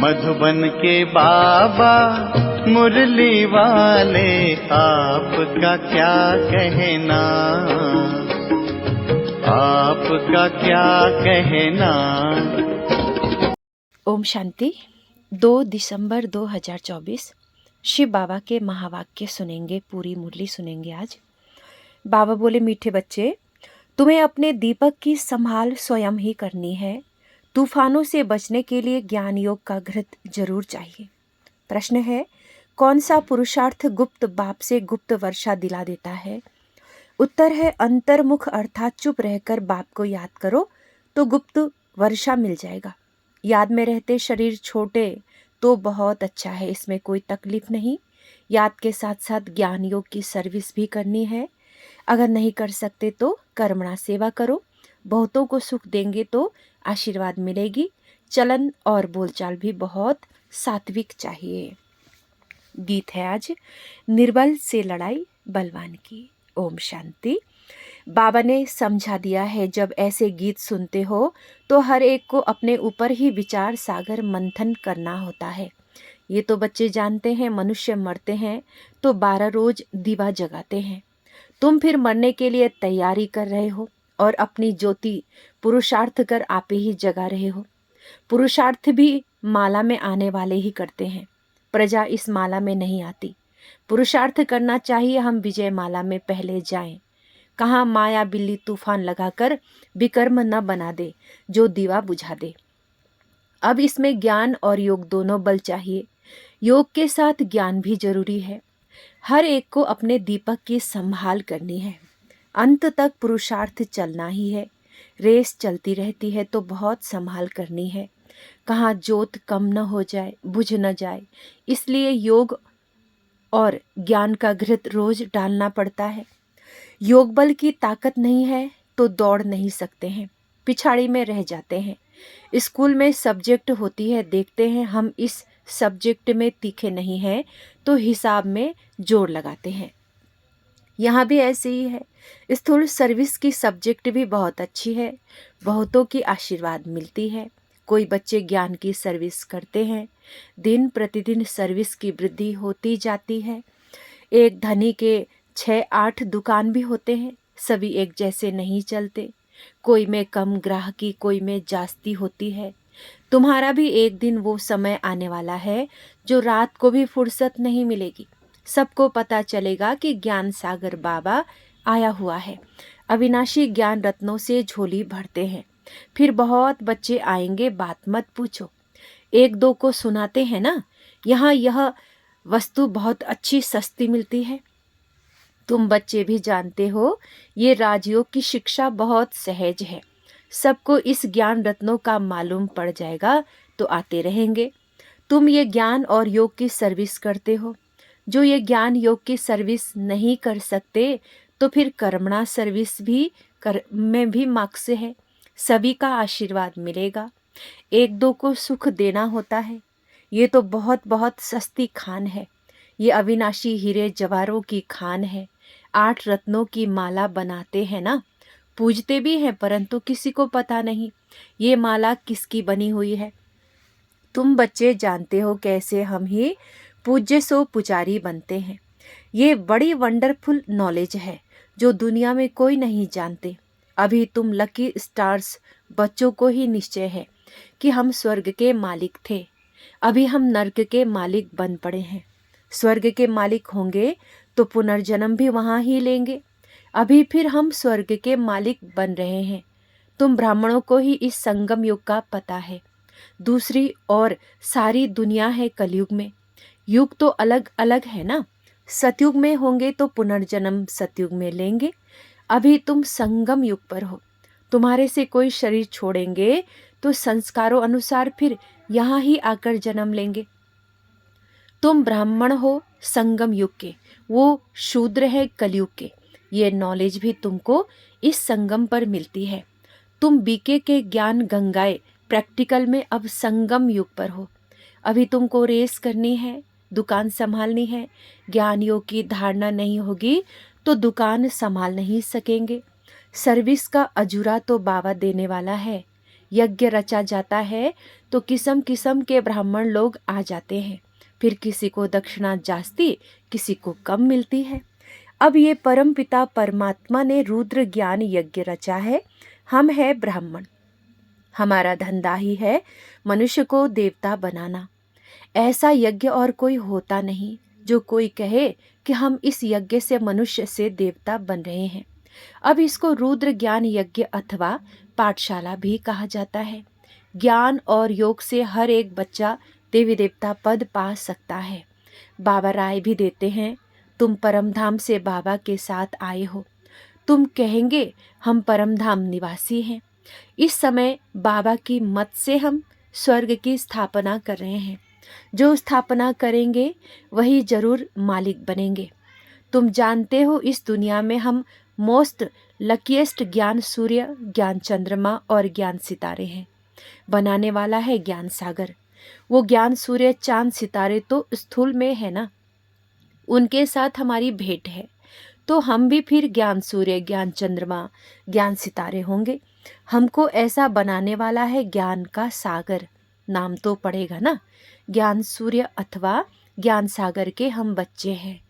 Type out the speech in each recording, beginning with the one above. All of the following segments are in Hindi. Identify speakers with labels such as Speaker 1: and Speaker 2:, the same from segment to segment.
Speaker 1: मधुबन के बाबा मुरली वाले, आपका क्या कहना, आपका क्या कहना।
Speaker 2: ओम शांति। 2 दिसंबर 2024 शिव बाबा के महावाक्य सुनेंगे, पूरी मुरली सुनेंगे आज। बाबा बोले, मीठे बच्चे, तुम्हें अपने दीपक की संभाल स्वयं ही करनी है। तूफानों से बचने के लिए ज्ञान योग का घृत जरूर चाहिए। प्रश्न है, कौन सा पुरुषार्थ गुप्त बाप से गुप्त वर्षा दिला देता है? उत्तर है, अंतर्मुख अर्थात चुप रहकर बाप को याद करो तो गुप्त वर्षा मिल जाएगा। याद में रहते शरीर छोटे तो बहुत अच्छा है, इसमें कोई तकलीफ नहीं। याद के साथ साथ ज्ञान योग की सर्विस भी करनी है। अगर नहीं कर सकते तो कर्मणा सेवा करो। बहुतों को सुख देंगे तो आशीर्वाद मिलेगी। चलन और बोलचाल भी बहुत सात्विक चाहिए। गीत है आज, निर्बल से लड़ाई बलवान की। ओम शांति। बाबा ने समझा दिया है, जब ऐसे गीत सुनते हो तो हर एक को अपने ऊपर ही विचार सागर मंथन करना होता है। ये तो बच्चे जानते हैं, मनुष्य मरते हैं तो 12 रोज दीवा जगाते हैं। तुम फिर मरने के लिए तैयारी कर रहे हो और अपनी ज्योति पुरुषार्थ कर आप ही जगा रहे हो। पुरुषार्थ भी माला में आने वाले ही करते हैं, प्रजा इस माला में नहीं आती। पुरुषार्थ करना चाहिए हम विजय माला में पहले जाएं। कहाँ माया बिल्ली तूफान लगाकर विकर्म न बना दे जो दीवा बुझा दे। अब इसमें ज्ञान और योग दोनों बल चाहिए। योग के साथ ज्ञान भी जरूरी है। हर एक को अपने दीपक की संभाल करनी है। अंत तक पुरुषार्थ चलना ही है। रेस चलती रहती है तो बहुत संभाल करनी है। कहाँ जोत कम न हो जाए, बुझ न जाए, इसलिए योग और ज्ञान का घृत रोज डालना पड़ता है। योग बल की ताकत नहीं है तो दौड़ नहीं सकते हैं, पिछाड़ी में रह जाते हैं। स्कूल में सब्जेक्ट होती है, देखते हैं हम इस सब्जेक्ट में तीखे नहीं हैं तो हिसाब में जोर लगाते हैं। यहाँ भी ऐसे ही है। स्थूल सर्विस की सब्जेक्ट भी बहुत अच्छी है, बहुतों की आशीर्वाद मिलती है। कोई बच्चे ज्ञान की सर्विस करते हैं, दिन प्रतिदिन सर्विस की वृद्धि होती जाती है। एक धनी के 6-8 दुकान भी होते हैं, सभी एक जैसे नहीं चलते। कोई में कम ग्राहकी, कोई में जास्ती होती है। तुम्हारा भी एक दिन वो समय आने वाला है जो रात को भी फुर्सत नहीं मिलेगी। सबको पता चलेगा कि ज्ञान सागर बाबा आया हुआ है। अविनाशी ज्ञान रत्नों से झोली भरते हैं। फिर बहुत बच्चे आएंगे, बात मत पूछो। 1-2 को सुनाते हैं ना, यहाँ यह वस्तु बहुत अच्छी सस्ती मिलती है। तुम बच्चे भी जानते हो, ये राजयोग की शिक्षा बहुत सहज है। सबको इस ज्ञान रत्नों का मालूम पड़ जाएगा तो आते रहेंगे। तुम ये ज्ञान और योग की सर्विस करते हो। जो ये ज्ञान योग की सर्विस नहीं कर सकते तो फिर कर्मणा सर्विस भी में भी मार्क्स है। सभी का आशीर्वाद मिलेगा। 1-2 को सुख देना होता है। ये तो बहुत बहुत सस्ती खान है। ये अविनाशी हीरे जवाहरों की खान है। 8 रत्नों की माला बनाते हैं ना, पूजते भी हैं, परंतु किसी को पता नहीं ये माला किसकी बनी हुई है। तुम बच्चे जानते हो कैसे हम ही पूज्य सो पुजारी बनते हैं। ये बड़ी वंडरफुल नॉलेज है जो दुनिया में कोई नहीं जानते। अभी तुम लकी स्टार्स बच्चों को ही निश्चय है कि हम स्वर्ग के मालिक थे, अभी हम नर्क के मालिक बन पड़े हैं। स्वर्ग के मालिक होंगे तो पुनर्जन्म भी वहाँ ही लेंगे। अभी फिर हम स्वर्ग के मालिक बन रहे हैं। तुम ब्राह्मणों को ही इस संगम युग का पता है। दूसरी और सारी दुनिया है कलयुग में। युग तो अलग अलग है ना। सतयुग में होंगे तो पुनर्जन्म सतयुग में लेंगे। अभी तुम संगम युग पर हो। तुम्हारे से कोई शरीर छोड़ेंगे तो संस्कारों अनुसार फिर यहाँ ही आकर जन्म लेंगे। तुम ब्राह्मण हो संगम युग के, वो शूद्र है कलयुग के। ये नॉलेज भी तुमको इस संगम पर मिलती है। तुम बीके के ज्ञान गंगाए प्रैक्टिकल में अब संगम युग पर हो। अभी तुमको रेस करनी है, दुकान संभालनी है। ज्ञान योग की धारणा नहीं होगी तो दुकान संभाल नहीं सकेंगे। सर्विस का अजूरा तो बाबा देने वाला है। यज्ञ रचा जाता है तो किस्म किस्म के ब्राह्मण लोग आ जाते हैं। फिर किसी को दक्षिणा जास्ती, किसी को कम मिलती है। अब ये परमपिता परमात्मा ने रुद्र ज्ञान यज्ञ रचा है। हम है ब्राह्मण, हमारा धंधा ही है मनुष्य को देवता बनाना। ऐसा यज्ञ और कोई होता नहीं जो कोई कहे कि हम इस यज्ञ से मनुष्य से देवता बन रहे हैं। अब इसको रुद्र ज्ञान यज्ञ अथवा पाठशाला भी कहा जाता है। ज्ञान और योग से हर एक बच्चा देवी देवता पद पा सकता है। बाबा राय भी देते हैं, तुम परमधाम से बाबा के साथ आए हो, तुम कहेंगे हम परमधाम निवासी हैं। इस समय बाबा की मत से हम स्वर्ग की स्थापना कर रहे हैं। जो स्थापना करेंगे वही जरूर मालिक बनेंगे। तुम जानते हो इस दुनिया में हम मोस्ट लकीएस्ट ज्ञान सूर्य, ज्ञान चंद्रमा और ज्ञान सितारे हैं। बनाने वाला है ज्ञान सागर। वो ज्ञान सूर्य, चांद, सितारे तो स्थूल में है ना, उनके साथ हमारी भेंट है। तो हम भी फिर ज्ञान सूर्य, ज्ञान चंद्रमा, ज्ञान सितारे होंगे। हमको ऐसा बनाने वाला है ज्ञान का सागर। नाम तो पड़ेगा ना, ज्ञान सूर्य अथवा ज्ञान सागर के हम बच्चे हैं।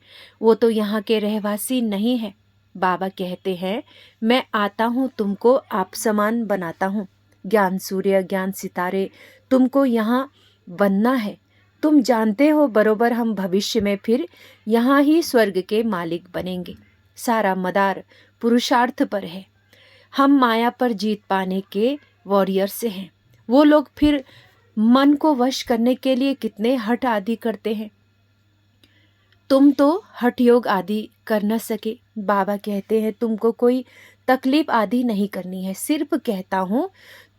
Speaker 2: वो तो यहाँ के रहवासी नहीं है। बाबा कहते हैं मैं आता हूँ तुमको आप समान बनाता हूँ। ज्ञान सूर्य, ज्ञान सितारे, तुमको यहाँ बनना है। तुम जानते हो बरोबर हम भविष्य में फिर यहाँ ही स्वर्ग के मालिक बनेंगे। सारा मदार पुरुषार्थ पर है। हम माया पर जीत पाने के वॉरियर्स हैं। वो लोग फिर मन को वश करने के लिए कितने हठ आदि करते हैं। तुम तो हठ योग आदि कर न सके। बाबा कहते हैं तुमको कोई तकलीफ आदि नहीं करनी है। सिर्फ कहता हूँ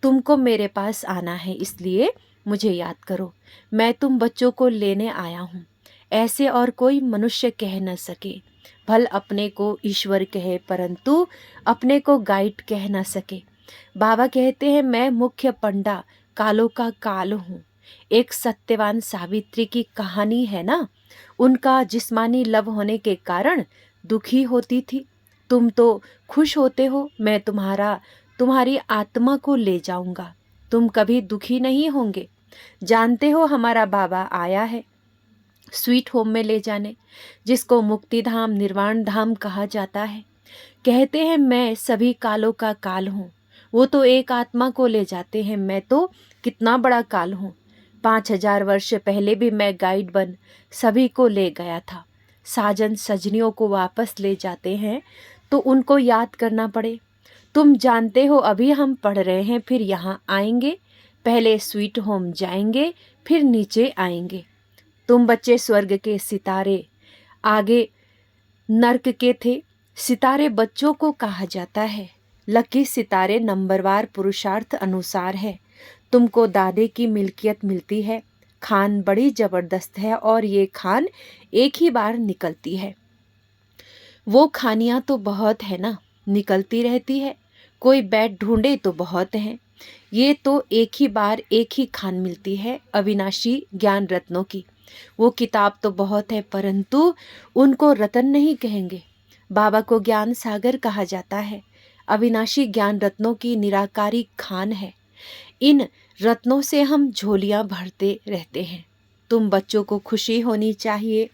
Speaker 2: तुमको मेरे पास आना है, इसलिए मुझे याद करो। मैं तुम बच्चों को लेने आया हूँ। ऐसे और कोई मनुष्य कह न सके। भल अपने को ईश्वर कहे परंतु अपने को गाइड कह न सके। बाबा कहते हैं मैं मुख्य पंडा कालों का काल हूँ। एक सत्यवान सावित्री की कहानी है ना, उनका जिस्मानी लव होने के कारण दुखी होती थी। तुम तो खुश होते हो, मैं तुम्हारी आत्मा को ले जाऊंगा। तुम कभी दुखी नहीं होंगे। जानते हो हमारा बाबा आया है स्वीट होम में ले जाने, जिसको मुक्ति धाम, निर्वाण धाम कहा जाता है। कहते हैं मैं सभी कालों का काल हूँ। वो तो एक आत्मा को ले जाते हैं, मैं तो कितना बड़ा काल हूँ। 5000 वर्ष पहले भी मैं गाइड बन सभी को ले गया था। साजन सजनियों को वापस ले जाते हैं तो उनको याद करना पड़े। तुम जानते हो अभी हम पढ़ रहे हैं, फिर यहाँ आएंगे, पहले स्वीट होम जाएंगे, फिर नीचे आएंगे। तुम बच्चे स्वर्ग के सितारे, आगे नर्क के थे। सितारे बच्चों को कहा जाता है। लकी सितारे नंबरवार पुरुषार्थ अनुसार है। तुमको दादे की मिल्कियत मिलती है। खान बड़ी जबरदस्त है और ये खान एक ही बार निकलती है। वो खानियाँ तो बहुत है ना, निकलती रहती है। कोई बैठ ढूंढे तो बहुत हैं। ये तो एक ही बार एक ही खान मिलती है, अविनाशी ज्ञान रत्नों की। वो किताब तो बहुत है परंतु उनको रतन नहीं कहेंगे। बाबा को ज्ञान सागर कहा जाता है। अविनाशी ज्ञान रत्नों की निराकारी खान है। इन रत्नों से हम झोलियां भरते रहते हैं। तुम बच्चों को खुशी होनी चाहिए।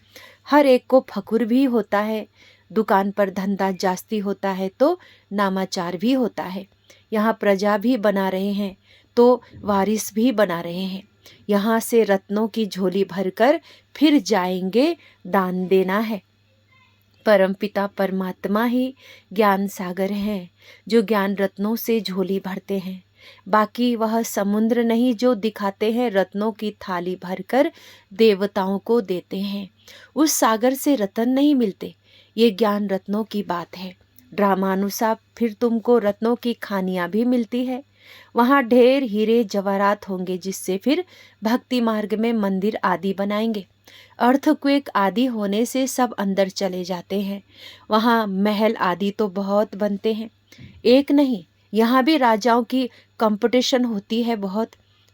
Speaker 2: हर एक को फखुर भी होता है। दुकान पर धंधा जास्ती होता है तो नामाचार भी होता है। यहाँ प्रजा भी बना रहे हैं तो वारिस भी बना रहे हैं। यहाँ से रत्नों की झोली भरकर फिर जाएंगे, दान देना है। परमपिता परमात्मा ही ज्ञान सागर हैं, जो ज्ञान रत्नों से झोली भरते हैं। बाकी वह समुद्र नहीं जो दिखाते हैं, रत्नों की थाली भरकर देवताओं को देते हैं। उस सागर से रत्न नहीं मिलते। ये ज्ञान रत्नों की बात है। ड्रामानुसार फिर तुमको रत्नों की खानियाँ भी मिलती है। वहाँ ढेर हीरे जवाहरात होंगे, जिससे फिर भक्ति मार्ग में मंदिर आदि बनाएंगे। अर्थक्वेक आदि होने से सब अंदर चले जाते हैं। वहाँ महल आदि तो बहुत बनते हैं, एक नहीं। यहाँ भी राजाओं की कंपटीशन होती है बहुत।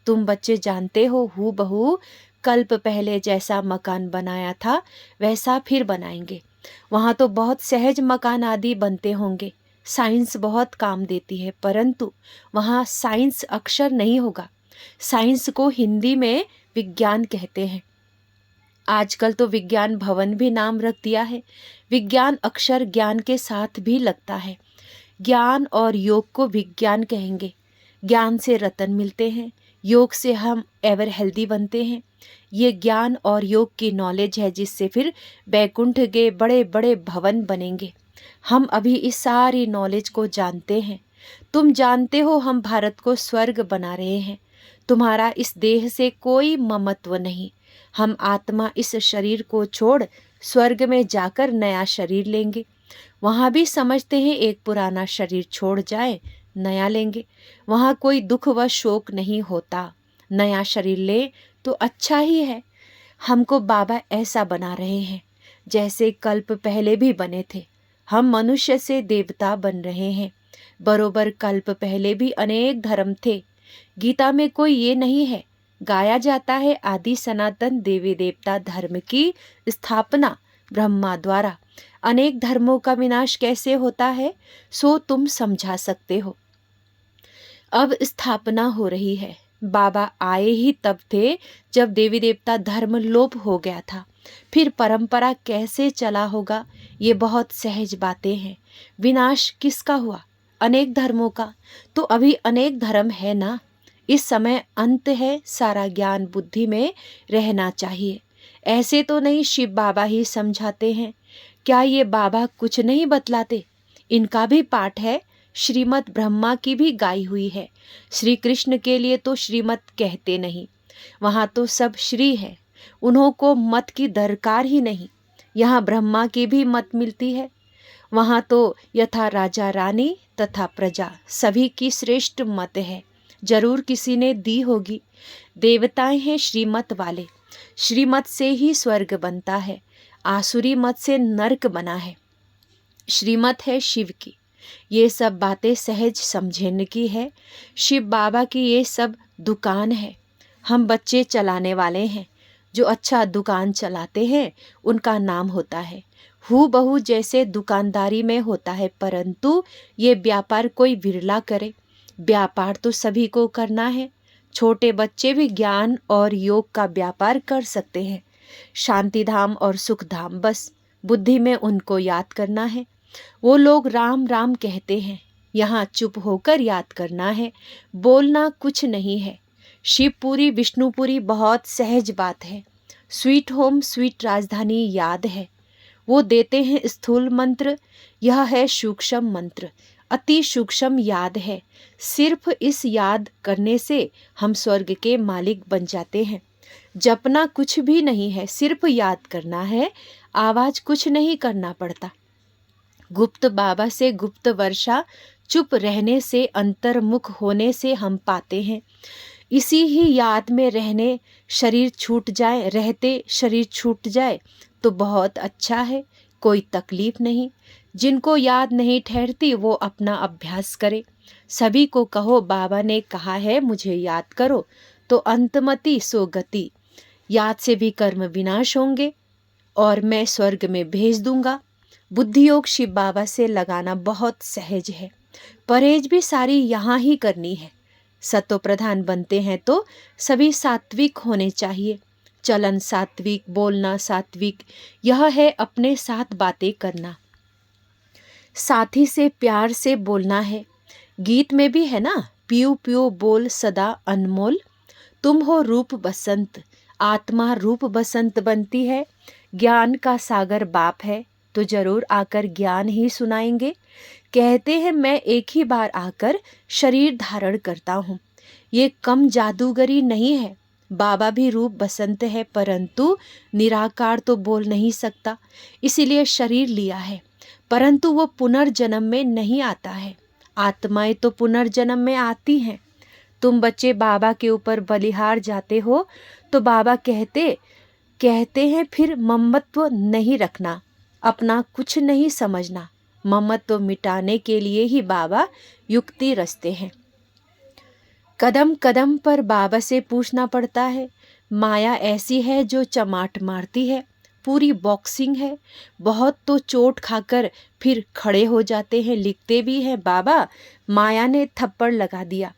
Speaker 2: तुम बच्चे जानते हो हूबहू कल्प पहले जैसा मकान बनाया था वैसा फिर बनाएंगे। वहाँ तो बहुत सहज मकान आदि बनते होंगे। साइंस बहुत काम देती है, परंतु वहाँ साइंस अक्षर नहीं होगा। साइंस को हिंदी में विज्ञान कहते हैं। आजकल तो विज्ञान भवन भी नाम रख दिया है। विज्ञान अक्षर ज्ञान के साथ भी लगता है। ज्ञान और योग को विज्ञान कहेंगे। ज्ञान से रतन मिलते हैं, योग से हम एवर हेल्दी बनते हैं। ये ज्ञान और योग की नॉलेज है जिससे फिर बैकुंठ के बड़े बड़े भवन बनेंगे। हम अभी इस सारी नॉलेज को जानते हैं। तुम जानते हो हम भारत को स्वर्ग बना रहे हैं। तुम्हारा इस देह से कोई ममत्व नहीं। हम आत्मा इस शरीर को छोड़ स्वर्ग में जाकर नया शरीर लेंगे। वहाँ भी समझते हैं एक पुराना शरीर छोड़ जाए नया लेंगे। वहाँ कोई दुख व शोक नहीं होता। नया शरीर ले तो अच्छा ही है। हमको बाबा ऐसा बना रहे हैं जैसे कल्प पहले भी बने थे। हम मनुष्य से देवता बन रहे हैं। बरोबर कल्प पहले भी अनेक धर्म थे। गीता में कोई ये नहीं है। गाया जाता है आदि सनातन देवी देवता धर्म की स्थापना ब्रह्मा द्वारा। अनेक धर्मों का विनाश कैसे होता है सो तुम समझा सकते हो। अब स्थापना हो रही है। बाबा आए ही तब थे जब देवी देवता धर्म लोप हो गया था। फिर परंपरा कैसे चला होगा, ये बहुत सहज बातें हैं। विनाश किसका हुआ? अनेक धर्मों का। तो अभी अनेक धर्म है ना। इस समय अंत है। सारा ज्ञान बुद्धि में रहना चाहिए। ऐसे तो नहीं शिव बाबा ही समझाते हैं। क्या ये बाबा कुछ नहीं बतलाते? इनका भी पाठ है। श्रीमद् ब्रह्मा की भी गाई हुई है। श्री कृष्ण के लिए तो श्रीमत कहते नहीं। वहाँ तो सब श्री है। उन्हों को मत की दरकार ही नहीं। यहाँ ब्रह्मा की भी मत मिलती है। वहाँ तो यथा राजा रानी तथा प्रजा सभी की श्रेष्ठ मत है। जरूर किसी ने दी होगी। देवताएं हैं श्रीमत वाले। श्रीमत से ही स्वर्ग बनता है। आसुरी मत से नरक बना है। श्रीमत है शिव की। ये सब बातें सहज समझने की है। शिव बाबा की ये सब दुकान है। हम बच्चे चलाने वाले हैं। जो अच्छा दुकान चलाते हैं उनका नाम होता है। हू बहू जैसे दुकानदारी में होता है, परंतु ये व्यापार कोई विरला करे। व्यापार तो सभी को करना है। छोटे बच्चे भी ज्ञान और योग का व्यापार कर सकते हैं। शांति धाम और सुख धाम बस बुद्धि में उनको याद करना है। वो लोग राम राम कहते हैं। यहाँ चुप होकर याद करना है। बोलना कुछ नहीं है। शिवपुरी विष्णुपुरी बहुत सहज बात है। स्वीट होम स्वीट राजधानी याद है। वो देते हैं स्थूल मंत्र। यह है सूक्ष्म मंत्र। अति सूक्ष्म याद है। सिर्फ इस याद करने से हम स्वर्ग के मालिक बन जाते हैं। जपना कुछ भी नहीं है, सिर्फ याद करना है। आवाज कुछ नहीं करना पड़ता। गुप्त बाबा से गुप्त वर्षा, चुप रहने से अंतर्मुख होने से हम पाते हैं। इसी ही याद में रहने शरीर छूट जाए, रहते शरीर छूट जाए तो बहुत अच्छा है। कोई तकलीफ नहीं। जिनको याद नहीं ठहरती वो अपना अभ्यास करे। सभी को कहो बाबा ने कहा है मुझे याद करो, तो अंतमति सो गति। याद से भी कर्म विनाश होंगे और मैं स्वर्ग में भेज दूंगा। बुद्धि योग शिव बाबा से लगाना बहुत सहज है। परहेज भी सारी यहाँ ही करनी है। सतो प्रधान बनते हैं तो सभी सात्विक होने चाहिए। चलन सात्विक, बोलना सात्विक, यह है अपने साथ बातें करना। साथी से प्यार से बोलना है। गीत में भी है ना, पियो पियो बोल सदा अनमोल। तुम हो रूप बसंत, आत्मा रूप बसंत बनती है। ज्ञान का सागर बाप है तो जरूर आकर ज्ञान ही सुनाएंगे। कहते हैं मैं एक ही बार आकर शरीर धारण करता हूँ। ये कम जादूगरी नहीं है। बाबा भी रूप बसंत है, परंतु निराकार तो बोल नहीं सकता, इसीलिए शरीर लिया है। परंतु वो पुनर्जन्म में नहीं आता है। आत्माएं तो पुनर्जन्म में आती हैं। तुम बच्चे बाबा के ऊपर बलिहार जाते हो तो बाबा कहते हैं फिर ममत्व नहीं रखना, अपना कुछ नहीं समझना। ममत्व मिटाने के लिए ही बाबा युक्ति रचते हैं। कदम कदम पर बाबा से पूछना पड़ता है। माया ऐसी है जो चमाट मारती है। पूरी बॉक्सिंग है। बहुत तो चोट खाकर फिर खड़े हो जाते हैं। लिखते भी हैं, बाबा माया ने थप्पड़ लगा दिया,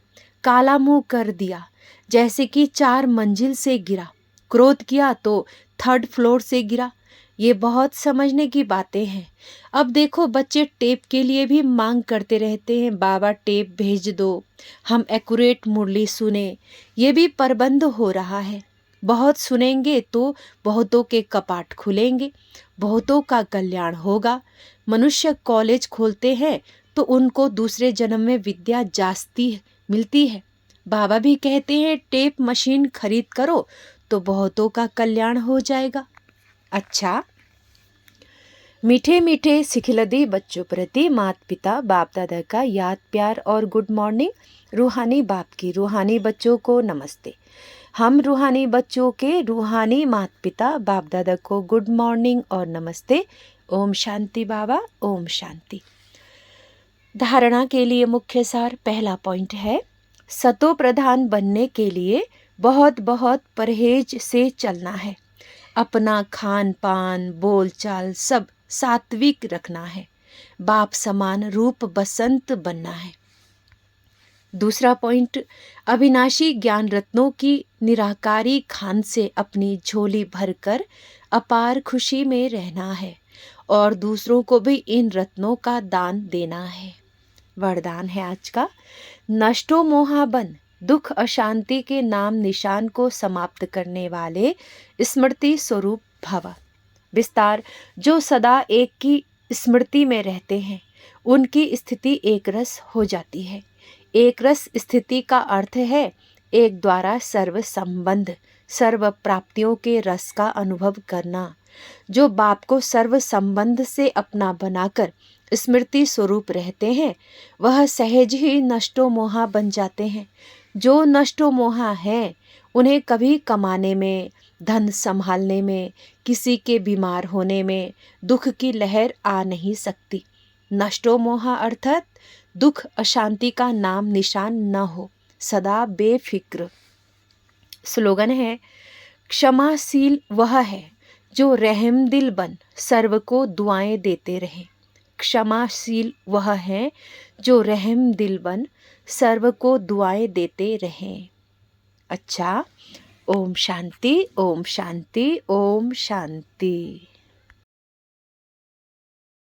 Speaker 2: काला मुंह कर दिया, जैसे कि 4 मंजिल से गिरा। क्रोध किया तो 3rd फ्लोर से गिरा। ये बहुत समझने की बातें हैं। अब देखो बच्चे टेप के लिए भी मांग करते रहते हैं, बाबा टेप भेज दो, हम एक्यूरेट मुरली सुने। ये भी प्रबंध हो रहा है। बहुत सुनेंगे तो बहुतों के कपाट खुलेंगे, बहुतों का कल्याण होगा। मनुष्य कॉलेज खोलते हैं तो उनको दूसरे जन्म में विद्या जास्ती मिलती है। बाबा भी कहते हैं टेप मशीन खरीद करो तो बहुतों का कल्याण हो जाएगा। अच्छा, मीठे मीठे सिखिलदी बच्चों प्रति माता पिता बाप दादा का याद प्यार और गुड मॉर्निंग। रूहानी बाप की रूहानी बच्चों को नमस्ते। हम रूहानी बच्चों के रूहानी माता पिता बाप दादा को गुड मॉर्निंग और नमस्ते। ओम शांति बाबा, ओम शांति। धारणा के लिए मुख्य सार। पहला पॉइंट है, सतो प्रधान बनने के लिए बहुत बहुत परहेज से चलना है। अपना खान पान बोलचाल सब सात्विक रखना है। बाप समान रूप बसंत बनना है। दूसरा पॉइंट, अविनाशी ज्ञान रत्नों की निराकारी खान से अपनी झोली भरकर अपार खुशी में रहना है और दूसरों को भी इन रत्नों का दान देना है। वरदान है आज का, नष्टो मोहाबन, दुख अशांति के नाम निशान को समाप्त करने वाले स्मृति स्वरूप भव। विस्तार, जो सदा एक की स्मृति में रहते हैं उनकी स्थिति एक रस हो जाती है। एक रस स्थिति का अर्थ है एक द्वारा सर्व संबंध सर्व प्राप्तियों के रस का अनुभव करना। जो बाप को सर्व संबंध से अपना बनाकर स्मृति स्वरूप रहते हैं वह सहज ही नष्टो मोहा बन जाते हैं। जो नष्टो मोहा हैं उन्हें कभी कमाने में, धन संभालने में, किसी के बीमार होने में दुख की लहर आ नहीं सकती। नष्टो मोहा अर्थात दुख अशांति का नाम निशान न हो, सदा बेफिक्र। स्लोगन है, क्षमाशील वह है जो रहमदिल बन सर्व को दुआएं देते रहे। क्षमाशील वह है जो रहमदिल बन सर्व को दुआएं देते रहें। अच्छा, ओम शांति, ओम शांति, ओम शांति।